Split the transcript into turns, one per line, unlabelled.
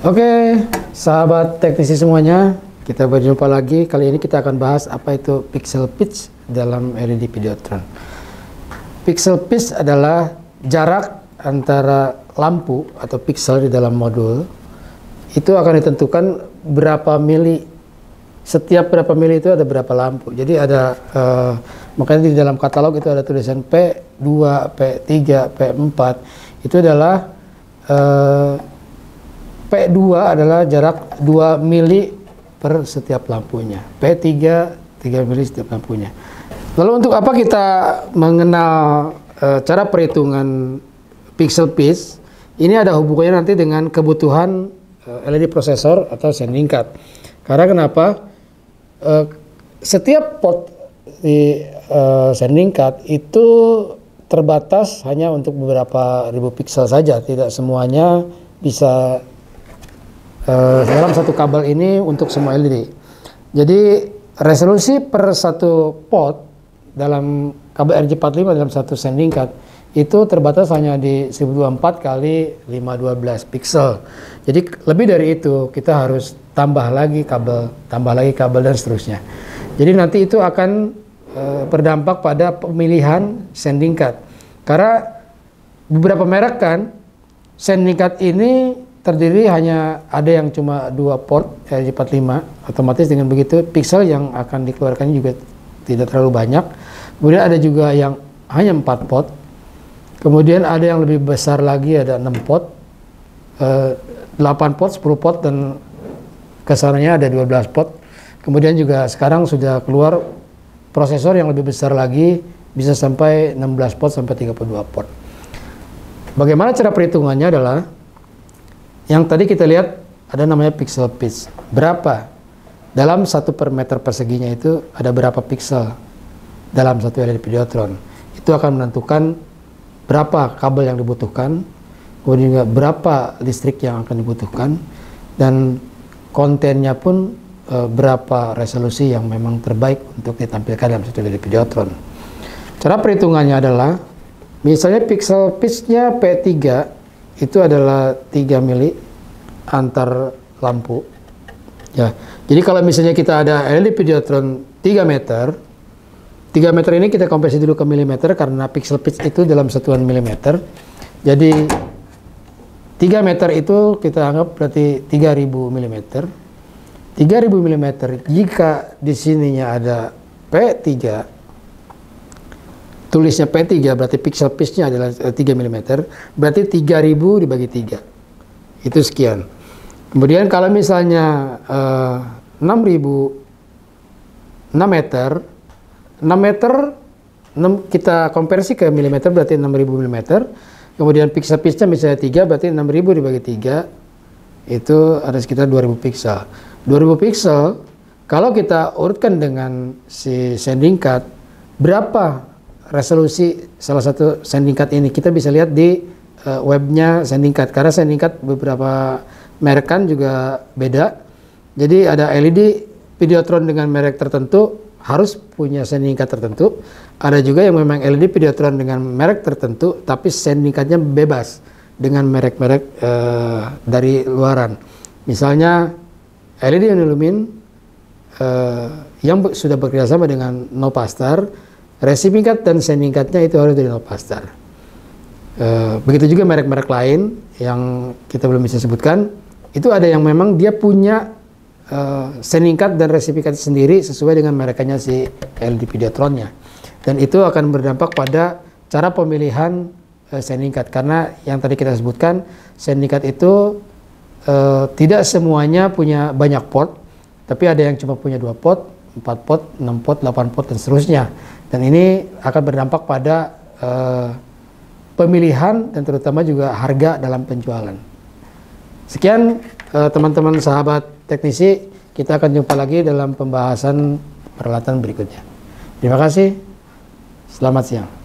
Oke, sahabat teknisi semuanya, kita berjumpa lagi. Kali ini kita akan bahas apa itu pixel pitch dalam LED Videotron. Pixel pitch adalah jarak antara lampu atau pixel di dalam modul. Itu akan ditentukan berapa mili, setiap berapa mili itu ada berapa lampu. Jadi ada, makanya di dalam katalog itu ada tulisan P2, P3, P4. Itu adalah P2 adalah jarak 2 mili per setiap lampunya. P3 3 mili setiap lampunya. Lalu untuk apa kita mengenal cara perhitungan pixel pitch? Ini ada hubungannya nanti dengan kebutuhan LED prosesor atau sending card. Karena kenapa? Setiap port di sending card itu terbatas hanya untuk beberapa ribu pixel saja, tidak semuanya bisa dalam satu kabel ini untuk semua LED. Jadi resolusi per satu port dalam kabel RJ45 dalam satu sending card itu terbatas hanya di 1024 kali 512 pixel. Jadi lebih dari itu kita harus tambah lagi kabel dan seterusnya. Jadi nanti itu akan berdampak pada pemilihan sending card. Karena beberapa merek kan sending card ini terdiri hanya ada yang cuma 2 port RJ45, otomatis dengan begitu pixel yang akan dikeluarkan juga tidak terlalu banyak. Kemudian ada juga yang hanya 4 port. Kemudian ada yang lebih besar lagi, ada 6 port, 8 port, 10 port, dan kesananya ada 12 port. Kemudian juga sekarang sudah keluar prosesor yang lebih besar lagi, bisa sampai 16 port sampai 32 port. Bagaimana cara perhitungannya adalah yang tadi kita lihat ada namanya pixel pitch. Berapa dalam 1 per meter perseginya itu ada berapa pixel dalam satu LED Videotron. Itu akan menentukan berapa kabel yang dibutuhkan, kemudian juga berapa listrik yang akan dibutuhkan, dan kontennya pun berapa resolusi yang memang terbaik untuk ditampilkan dalam satu LED Videotron. Cara perhitungannya adalah misalnya pixel pitch-nya P3 itu adalah 3 mili antar lampu. Ya, jadi kalau misalnya kita ada LED Videotron 3 meter, 3 meter ini kita konversi dulu ke milimeter karena pixel pitch itu dalam satuan milimeter. Jadi 3 meter itu kita anggap berarti 3000 milimeter. 3000 milimeter jika di sininya ada P3, tulisnya P3 berarti pixel pitch-nya adalah 3 mm, berarti 3000 dibagi 3. Itu sekian. Kemudian kalau misalnya 6 meter, kita konversi ke milimeter berarti 6000 mm. Kemudian pixel pitch-nya misalnya 3 berarti 6000 dibagi 3 itu ada sekitar 2000 pixel. 2000 pixel kalau kita urutkan dengan si sending card, berapa resolusi salah satu sending card ini, kita bisa lihat di webnya sending card, karena sending card beberapa merek kan juga beda. Jadi ada LED Videotron dengan merek tertentu harus punya sending card tertentu, ada juga yang memang LED Videotron dengan merek tertentu tapi sending cardnya bebas dengan merek-merek dari luaran. Misalnya LED Unilumin yang sudah bekerjasama dengan Novastar, receiving card dan sending cardnya itu harus dari Novastar. Begitu juga merek-merek lain yang kita belum bisa sebutkan, itu ada yang memang dia punya sending card dan receiving card sendiri sesuai dengan mereknya si LED Videotronnya. Dan itu akan berdampak pada cara pemilihan sending card, karena yang tadi kita sebutkan sending card itu tidak semuanya punya banyak port, tapi ada yang cuma punya 2 port, 4 port, 6 port, 8 port, dan seterusnya. Dan ini akan berdampak pada pemilihan dan terutama juga harga dalam penjualan. Sekian teman-teman sahabat teknisi, kita akan jumpa lagi dalam pembahasan peralatan berikutnya. Terima kasih, selamat siang.